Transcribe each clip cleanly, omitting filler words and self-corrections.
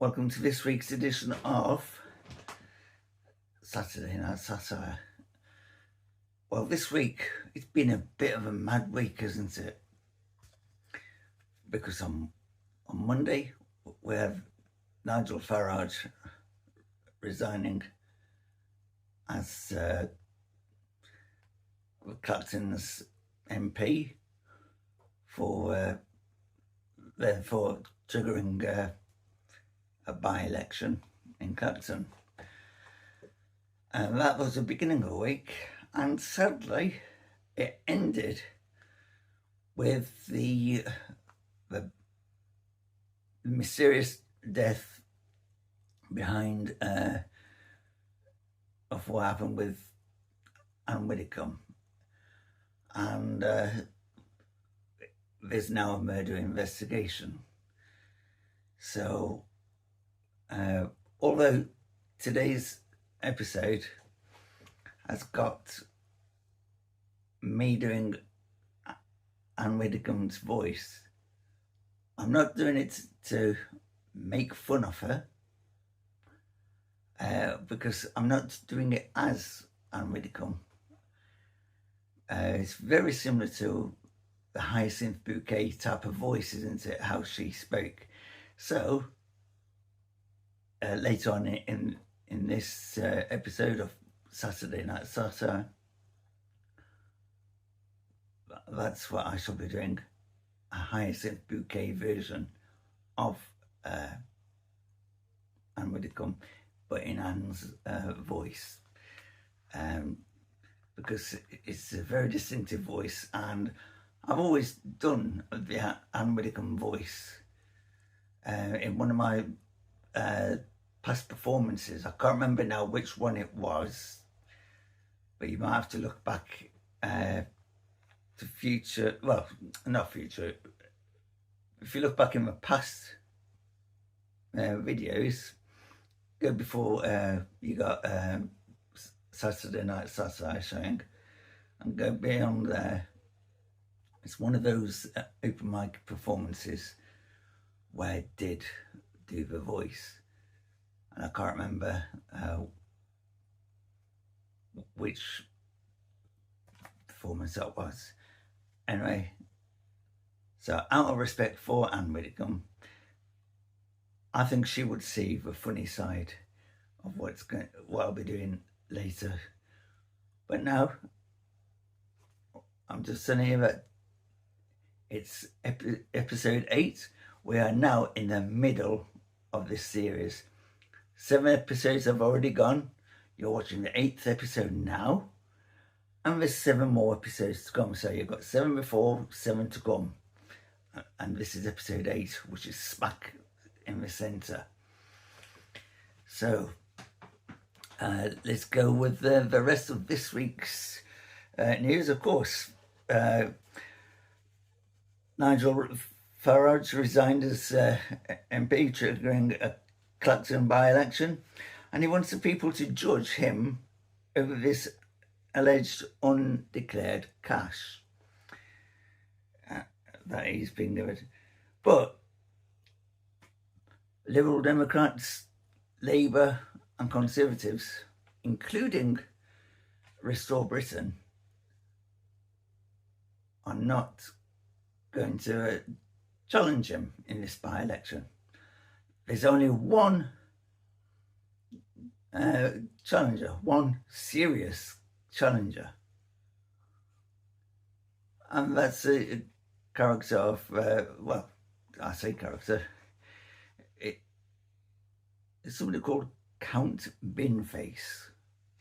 Welcome to this week's edition of Saturday Night Satire. Well, this week, it's been a bit of a mad week, isn't it? Because on Monday, we have Nigel Farage resigning as Clacton's MP for therefore triggering a by-election in Clacton. And that was the beginning of the week, and sadly it ended with the mysterious death behind of what happened with Ann Widdecombe. And there's now a murder investigation. So although today's episode has got me doing Ann Widdecombe's voice, I'm not doing it to make fun of her, because I'm not doing it as Ann Widdecombe. It's very similar to the Hyacinth Bouquet type of voice, isn't it, how she spoke. So later on in this episode of Saturday Night Satire, that's what I shall be doing, a Hyacinth Bouquet version of Ann Widdecombe, but in Ann's voice, because it's a very distinctive voice, and I've always done the Ann Widdecombe voice in one of my past performances. I can't remember now which one it was, but you might have to look back to future, well, not future, if you look back in my past videos, go before you got Saturday Night Satire showing, and go beyond there. It's one of those open mic performances where I did do the voice, and I can't remember which performance that was. Anyway, so out of respect for Ann Widdecombe, I think she would see the funny side of what I'll be doing later. But now, I'm just telling you that it's episode 8. We are now in the middle of this series. 7 episodes have already gone. You're watching the 8th episode now, and there's 7 more episodes to come. So you've got 7 before, 7 to come, and this is episode 8, which is smack in the centre. So let's go with the rest of this week's news. Of course, Nigel Farage resigned as MP, triggering a Clacton by-election, and he wants the people to judge him over this alleged undeclared cash that he's been given. But Liberal Democrats, Labour and Conservatives, including Restore Britain, are not going to challenge him in this by-election. There's only one challenger, one serious challenger, and that's a character of, well, I say character, it's somebody called Count Binface,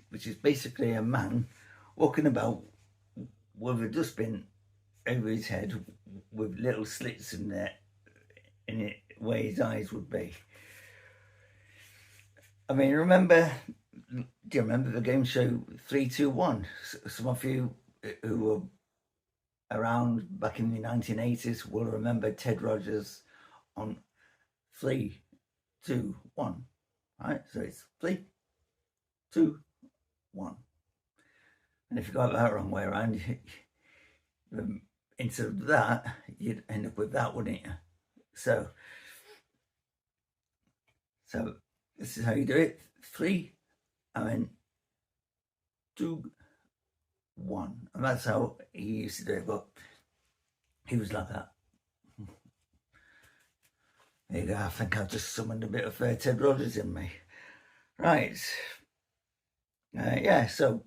which is basically a man walking about with a dustbin over his head with little slits in it where his eyes would be. I mean, do you remember the game show 3-2-1? Some of you who were around back in the 1980s will remember Ted Rogers on 3, 2, 1. Right? So it's 3, 2, 1. And if you got that wrong way around, instead of that, you'd end up with that, wouldn't you? So So this is how you do it. 3, and then 2, 1. And that's how he used to do it, but he was like that. There you go. I think I've just summoned a bit of Ted Rogers in me. Right. Yeah, so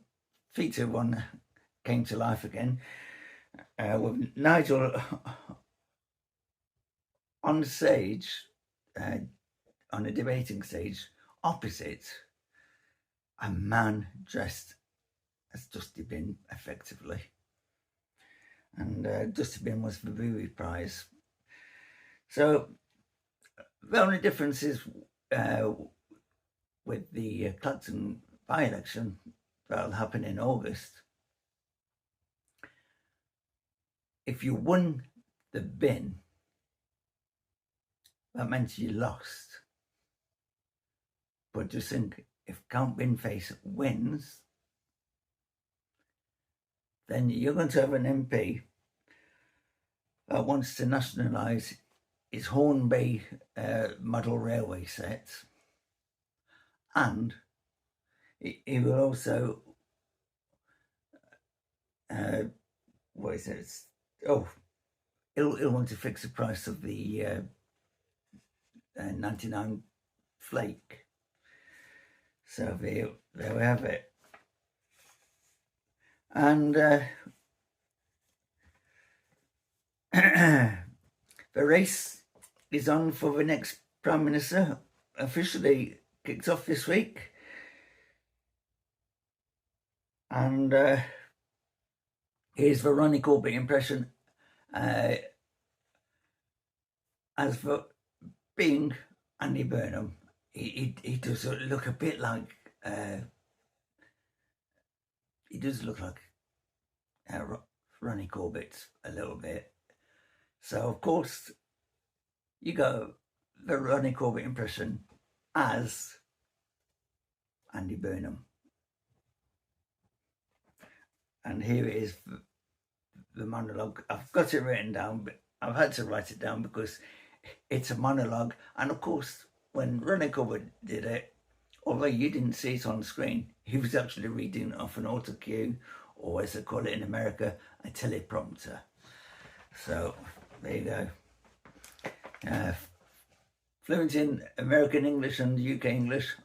feature 1 came to life again with Nigel on stage, on a debating stage, opposite a man dressed as Dusty Bin, effectively. And Dusty Bin was the Booby Prize. So the only difference is with the Clacton by-election that'll happen in August. If you won the bin, that meant you lost. But just think, if Count Binface wins, then you're going to have an MP that wants to nationalise his Hornby model railway set, and he will also what is it? He'll want to fix the price of the 99 flake. So there we have it. And the race is on for the next Prime Minister. Officially kicked off this week. And here's the Ronnie Corbett impression as for being Andy Burnham. He does look a bit like he does look like Ronnie Corbett a little bit. So of course you got the Ronnie Corbett impression as Andy Burnham. And here it is, the monologue. I've got it written down, but I've had to write it down because it's a monologue. And of course, when Ronnie Corbett did it, although you didn't see it on the screen, he was actually reading off an auto cue, or as they call it in America, a teleprompter. So there you go. Fluent in American English and UK English.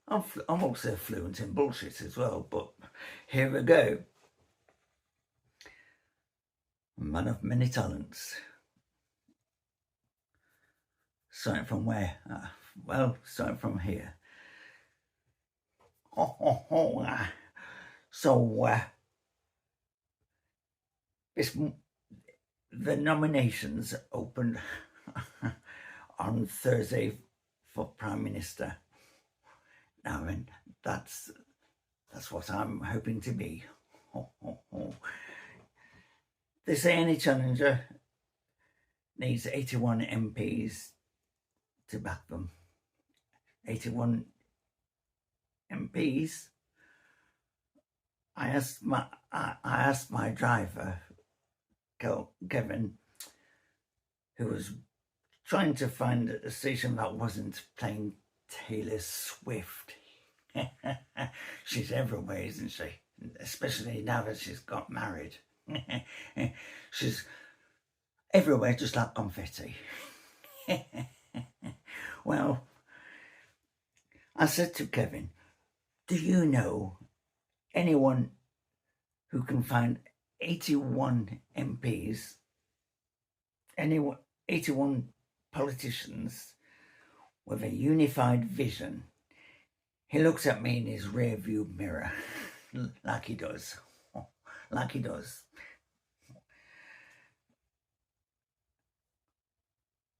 I'm also fluent in bullshit as well, but here we go. Man of many talents. Starting from where? Well, starting from here. So, the nominations opened on Thursday for Prime Minister. Now, I mean, that's what I'm hoping to be. They say any challenger needs 81 MPs to back them. 81 MPs. I asked my driver, Kevin, who was trying to find a station that wasn't playing Taylor Swift. She's everywhere, isn't she? Especially now that she's got married. She's everywhere, just like confetti. Well, I said to Kevin, do you know anyone who can find 81 MPs, 81 politicians with a unified vision? He looks at me in his rear view mirror, like he does. Like he does.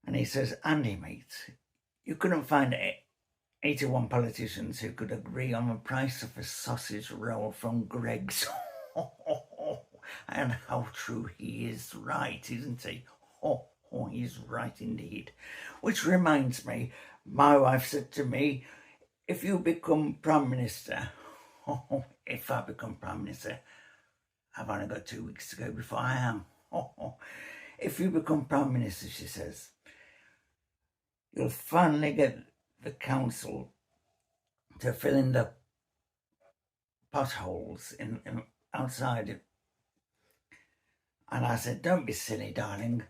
And he says, Andy, mate, you couldn't find 81 politicians who could agree on the price of a sausage roll from Greg's. And how true he is right, isn't he? He's right indeed. Which reminds me, my wife said to me, if you become Prime Minister, if I become Prime Minister, I've only got 2 weeks to go before I am. If you become Prime Minister, she says, you'll finally get the council to fill in the potholes in outside. And I said, don't be silly, darling.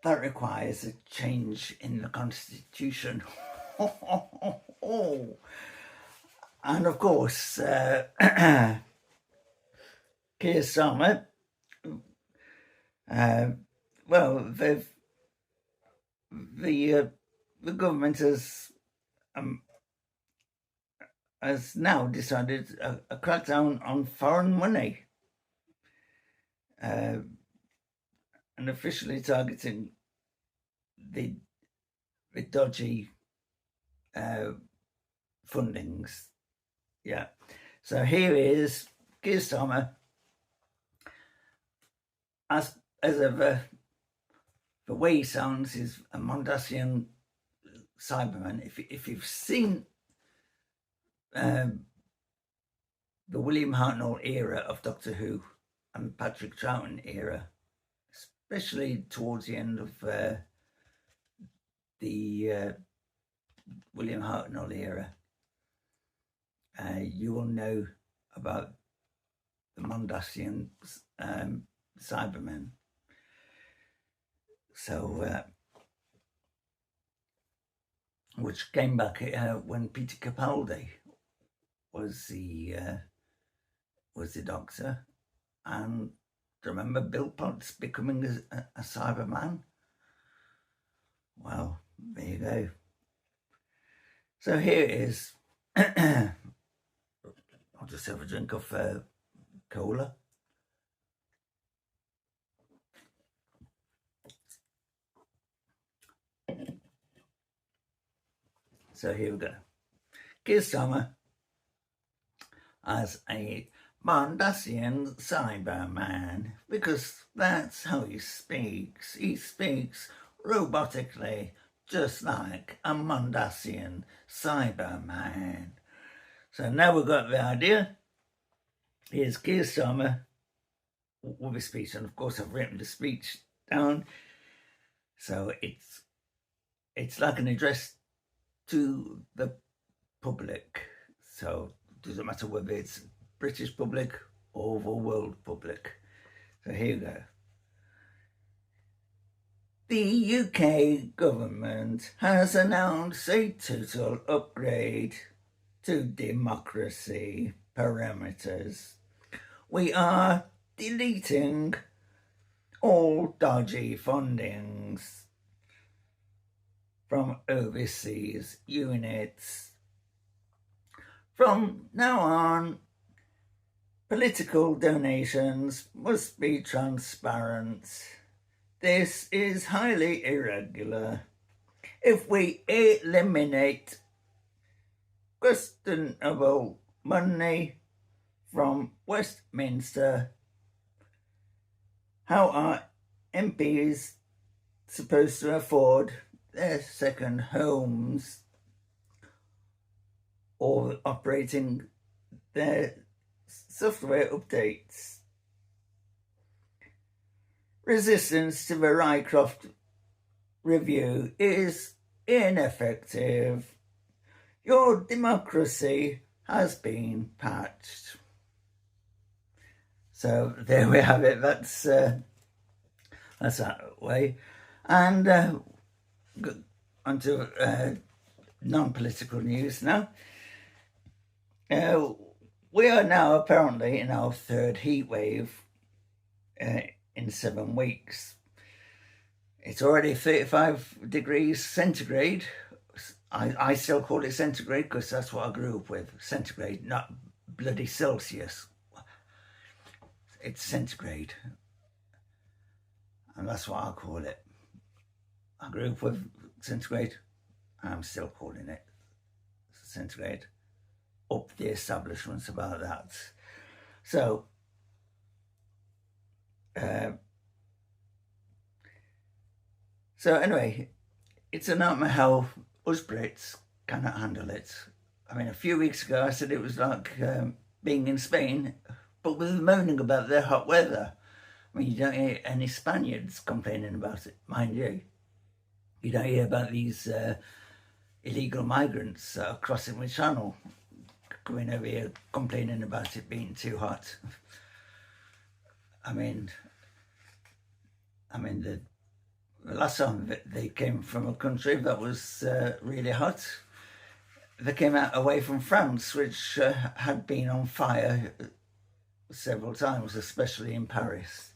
That requires a change in the constitution. And of course, Keir Starmer, well, the government has now decided a crackdown on foreign money, and officially targeting the dodgy fundings. Yeah. So here is Keir Starmer, as ever. The way he sounds is a Mondasian Cyberman. If you've seen the William Hartnell era of Doctor Who and Patrick Troughton era, especially towards the end of the William Hartnell era, you will know about the Mondasian Cybermen. So, which came back when Peter Capaldi was the Doctor, and remember Bill Potts becoming a Cyberman? Well, there you go. So here it is. I'll just have a drink of cola. So here we go. Keir Starmer as a Mondasian Cyberman, because that's how he speaks. He speaks robotically, just like a Mondasian Cyberman. So now we've got the idea. Here's Keir Starmer with his speech, and of course I've written the speech down. So it's like an address to the public. So it doesn't matter whether it's British public or the world public. So here we go. The UK government has announced a total upgrade to democracy parameters. We are deleting all dodgy fundings from overseas units. From now on, political donations must be transparent. This is highly irregular. If we eliminate questionable money from Westminster, how are MPs supposed to afford their second homes or operating their software updates? Resistance to the Rycroft review is ineffective. Your democracy has been patched. So there we have it. That's that way. And onto non-political news now. We are now apparently in our third heat wave in 7 weeks. It's already 35 degrees centigrade. I still call it centigrade because that's what I grew up with. Centigrade, not bloody Celsius. It's centigrade. And that's what I call it. I grew up with centigrade. I'm still calling it centigrade. Up the establishments about that. So, anyway, it's a nightmare how us Brits cannot handle it. I mean, a few weeks ago I said it was like being in Spain, but with moaning about their hot weather. I mean, you don't hear any Spaniards complaining about it, mind you. You don't hear about these illegal migrants that are crossing the channel, coming over here complaining about it being too hot. I mean, the last time they came from a country that was really hot, they came out away from France, which had been on fire several times, especially in Paris.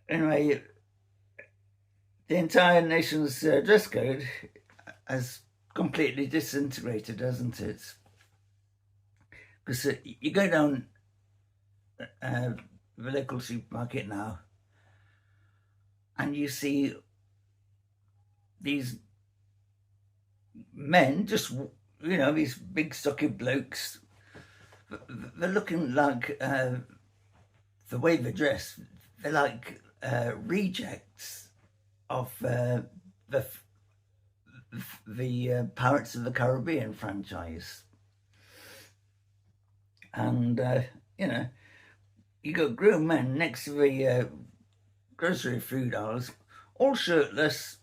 Anyway, the entire nation's dress code has completely disintegrated, hasn't it? Because you go down the local supermarket now and you see these men, just, you know, these big stocky blokes, they're looking like, the way they dress, they're like rejects of the Pirates of the Caribbean franchise. And, you know, you got grown men next to the grocery food aisles, all shirtless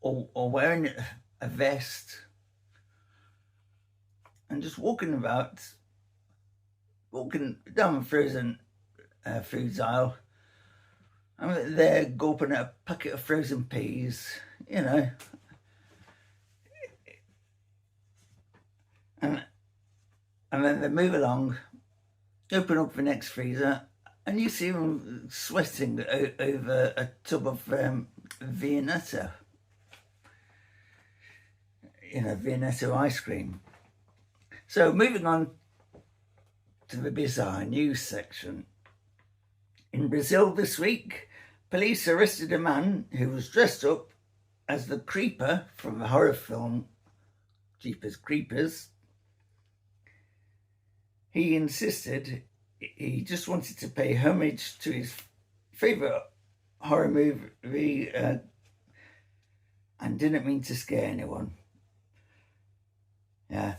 or wearing a vest and just walking down the frozen foods aisle. And they're gulping at a packet of frozen peas, you know. And then they move along, open up the next freezer, and you see them sweating over a tub of Viennetta. You know, Viennetta ice cream. So moving on to the bizarre news section. In Brazil this week, police arrested a man who was dressed up as the creeper from the horror film Jeepers Creepers. He insisted he just wanted to pay homage to his favourite horror movie and didn't mean to scare anyone. Yeah,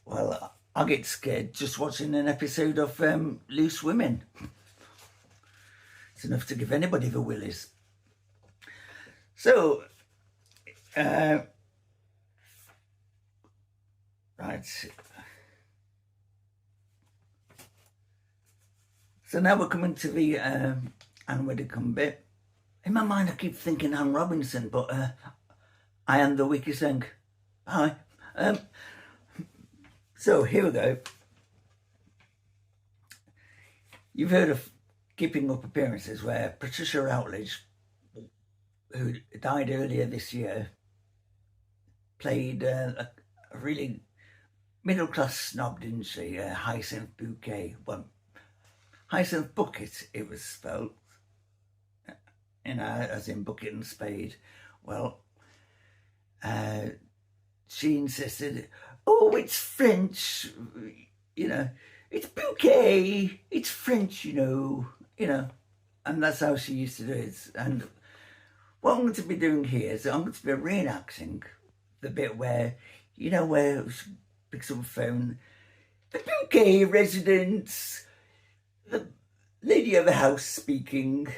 well, I get scared just watching an episode of Loose Women. It's enough to give anybody the willies. So, right. So now we're coming to the Ann Widdecombe bit. In my mind, I keep thinking Anne Robinson, but I am the weakest link. Hi. So here we go. You've heard of Keeping Up Appearances, where Patricia Routledge, who died earlier this year, played a really middle-class snob, didn't she? Hyacinth Bouquet. Well, Hyacinth Bucket, it was spelled, you know, as in bucket and spade. Well, she insisted, oh, it's French, you know, it's bouquet, it's French, you know, and that's how she used to do it. And what I'm going to be doing here is I'm going to be reenacting the bit where, you know, where she picks up the phone, the bouquet residents, the lady of the house speaking.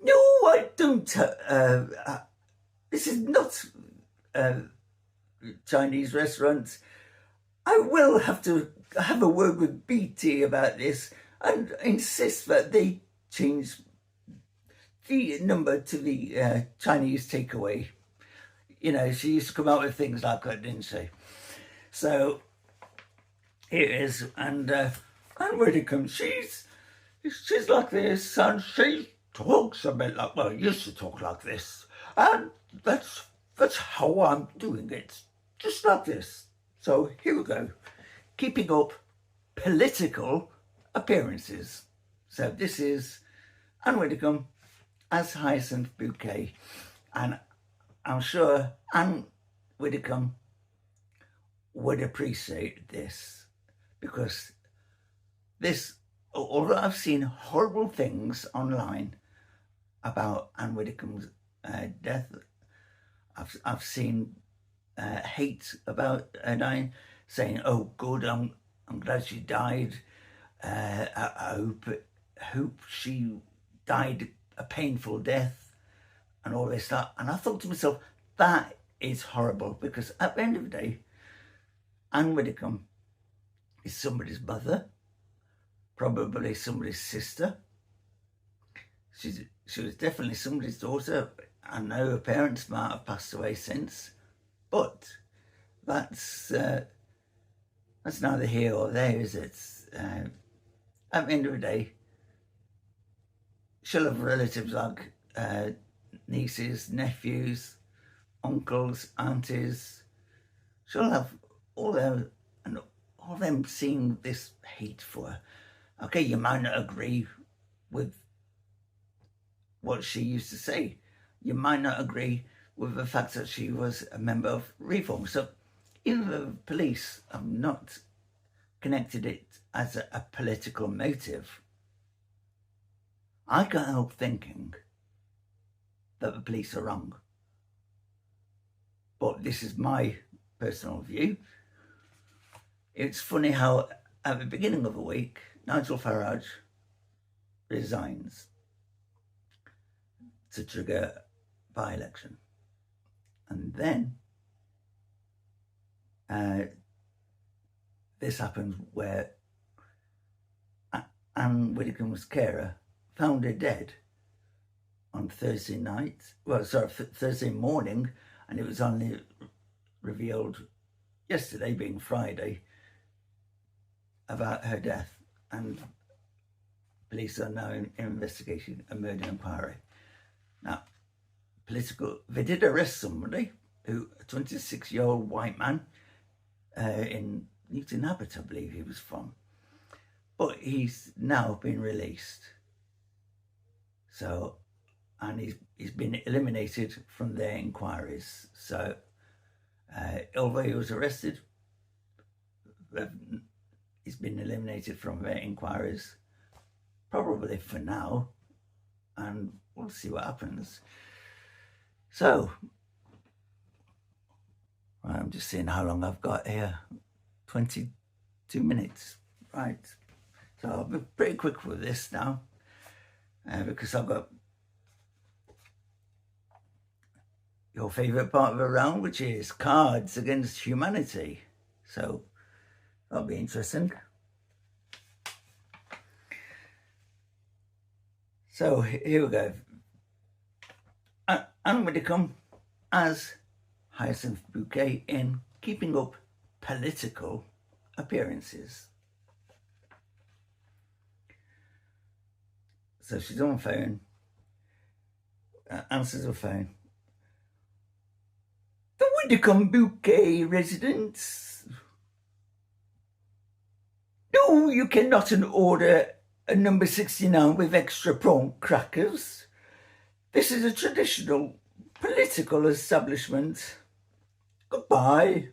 No, I don't. This is not a Chinese restaurant. I will have to have a word with BT about this and insist that they change the number to the Chinese takeaway. You know, she used to come out with things like that, didn't she? So here it is, and Ann Widdecombe, she's like this, and she talks a bit like, well, used to talk like this, and that's how I'm doing it, just like this. So here we go, keeping up political appearances. So this is Ann Widdecombe as Hyacinth Bouquet, and I'm sure Ann Widdecombe would appreciate this, because this, although I've seen horrible things online about Ann Widdecombe's death, I've seen hate about her dying, saying, "Oh, good, I'm glad she died. I hope she died a painful death." and all this stuff. And I thought to myself, that is horrible, because at the end of the day, Ann Widdecombe is somebody's mother, probably somebody's sister. She was definitely somebody's daughter. I know her parents might have passed away since, but that's neither here or there, is it? At the end of the day, she'll have relatives like nieces, nephews, uncles, aunties. She'll have all them, and all of them seeing this hate for her. Okay, you might not agree with what she used to say. You might not agree with the fact that she was a member of Reform. So even the police have not connected it as a political motive. I can't help thinking that the police are wrong. But this is my personal view. It's funny how at the beginning of the week, Nigel Farage resigns to trigger by-election. And then this happened where Ann Widdecombe's carer found her dead on Thursday morning, and it was only revealed yesterday, being Friday, about her death. And police are now investigating a murder inquiry. Now, they did arrest somebody, a 26-year-old white man in Newton Abbot, I believe he was from. But he's now been released. So, and he's been eliminated from their inquiries. So, although he was arrested, he's been eliminated from their inquiries, probably for now, and we'll see what happens. So, I'm just seeing how long I've got here. 22 minutes, right? So I'll be pretty quick with this now, because I've got your favourite part of the round, which is Cards Against Humanity. So that'll be interesting. So here we go. Ann Widdecombe as Hyacinth Bucket in Keeping Up Political Appearances. So she's on the phone, answers the phone. The Widdecombe Bouquet residents. No, you cannot order a number 69 with extra prawn crackers. This is a traditional political establishment. Goodbye.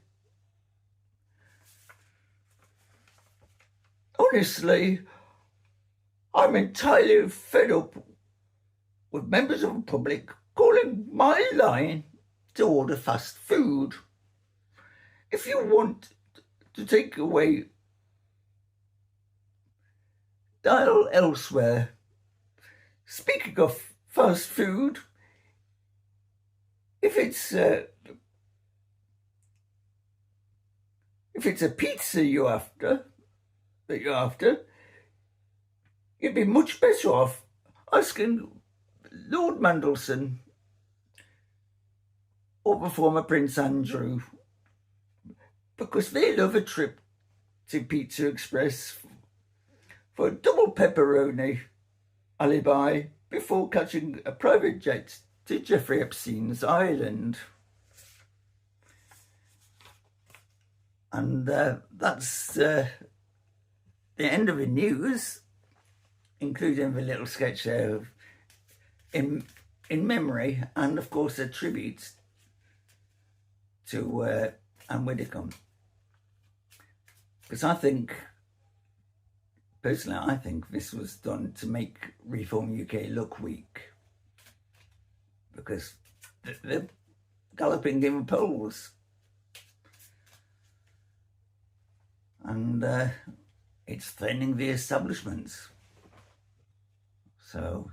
Honestly, I'm entirely fed up with members of the public calling my line to order fast food. If you want to take away, dial elsewhere. Speaking of fast food, if it's a pizza you're after, you'd be much better off asking Lord Mondasian or the former Prince Andrew, because they love a trip to Pizza Express for a double pepperoni alibi before catching a private jet to Jeffrey Epstein's island. And that's the end of the news, including the little sketch there of in memory, and of course a tribute to Ann Widdecombe. Because I think this was done to make Reform UK look weak, because they're galloping in the polls. And it's threatening the establishments. So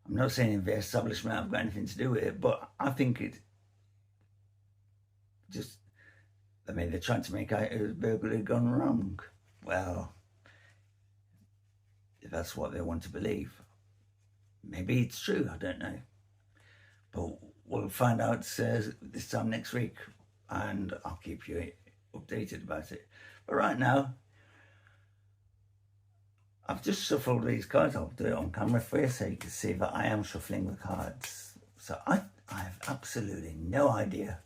I'm not saying the establishment have got anything to do with it, but I think it just, I mean, they're trying to make out it was burglary gone wrong. Well, if that's what they want to believe, maybe it's true, I don't know. But we'll find out this time next week, and I'll keep you updated about it. But right now, I've just shuffled these cards. I'll do it on camera for you so you can see that I am shuffling the cards. So I have absolutely no idea.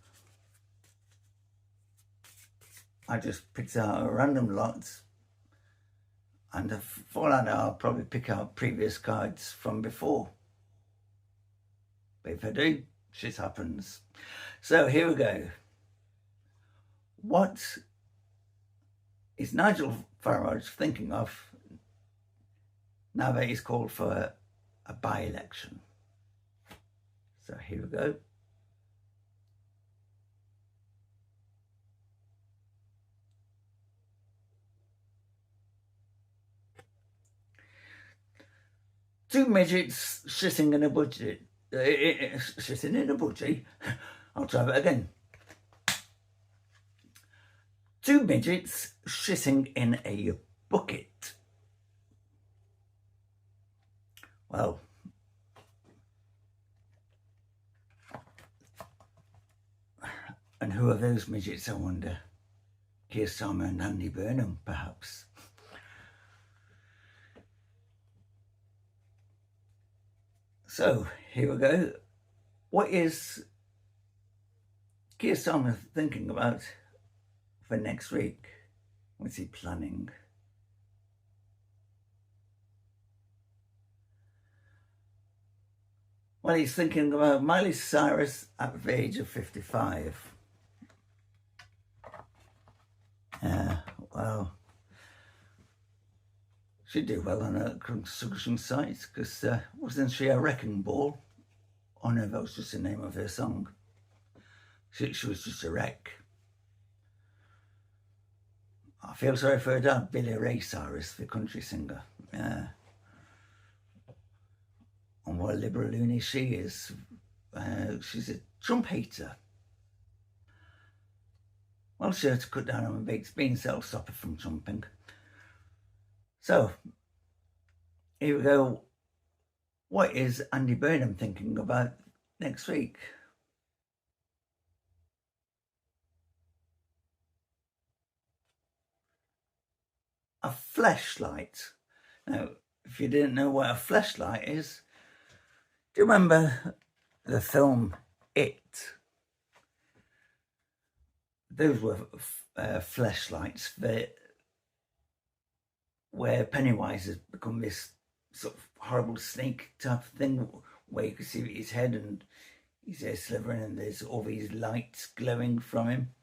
I just picked out a random lot, and for all I know, I'll probably pick out previous cards from before. But if I do, shit happens. So here we go. What is Nigel Farage thinking of now that he's called for a by-election? So here we go. Two midgets shitting in a budget. Shitting in a budgie. I'll try that again. Two midgets shitting in a bucket. Well, and who are those midgets, I wonder? Keir Starmer and Andy Burnham, perhaps. So, here we go. What is Keir Starmer thinking about for next week? What's he planning? Well, he's thinking about Miley Cyrus at the age of 55. Well, she'd do well on a construction site, because wasn't she a wrecking ball? Oh no, that was just the name of her song. She was just a wreck. I feel sorry for her dad, Billy Ray Cyrus, the country singer. And what a liberal loony she is. She's a Trump hater. Well, she had to cut down on her baked beans, that'll stop her from trumping. So, here we go. What is Andy Burnham thinking about next week? A fleshlight. Now, if you didn't know what a fleshlight is, do you remember the film It? Those were fleshlights that where Pennywise has become this sort of horrible snake type of thing, where you can see his head and his hair slithering, and there's all these lights glowing from him.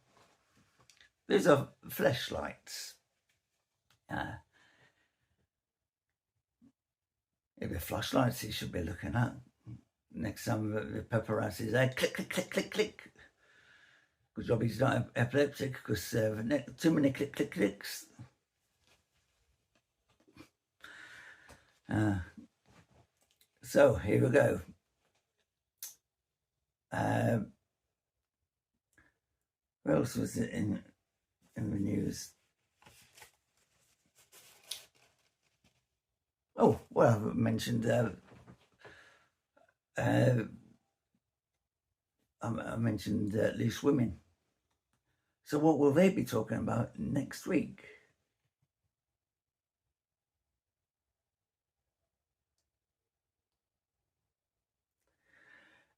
Those are fleshlights. If they're flashlights, you should be looking at next time the paparazzi's there. Click, click, click, click, click. Good job he's not epileptic, because too many click, click, clicks. So here we go. What else was it in the news? Oh, well, I mentioned loose women. So what will they be talking about next week?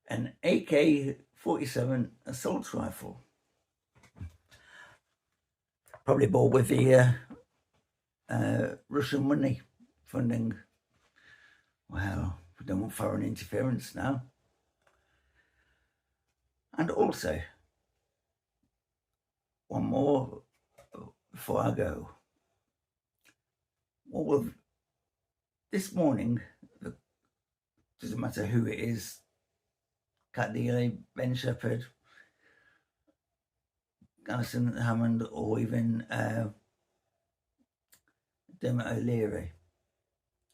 An AK-47 assault rifle. Probably bought with the Russian money funding. Well, we don't want foreign interference now. And also, one more before I go. What will this morning, doesn't matter who it is, Cat Dealey, Ben Shepherd, Alison Hammond, or even Dermot O'Leary,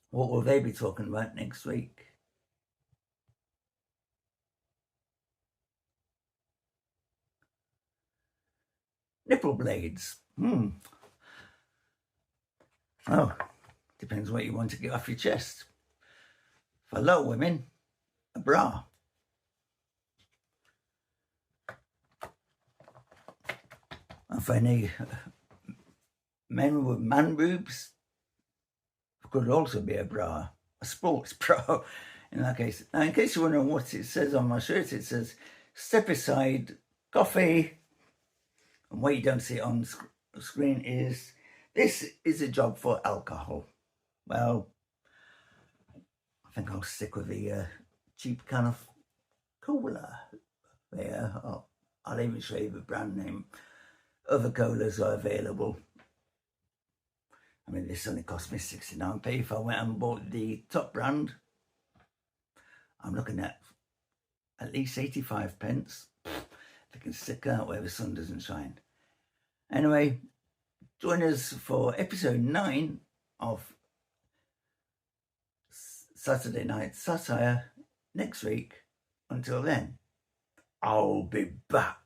what will they be talking about next week? Nipple blades. Oh, depends what you want to get off your chest. For a lot of women, a bra. And for any men with man boobs, it could also be a bra, a sports bra in that case. Now, in case you're wondering what it says on my shirt, it says, step aside, coffee. And what you don't see on the screen is, this is a job for alcohol. Well, I think I'll stick with the cheap can of cola there. I'll even show you the brand name. Other colas are available. I mean, this only cost me 69p. If I went and bought the top brand, I'm looking at least 85 pence. They can stick out where the sun doesn't shine. Anyway, join us for episode 9 of Saturday Night Satire next week. Until then, I'll be back.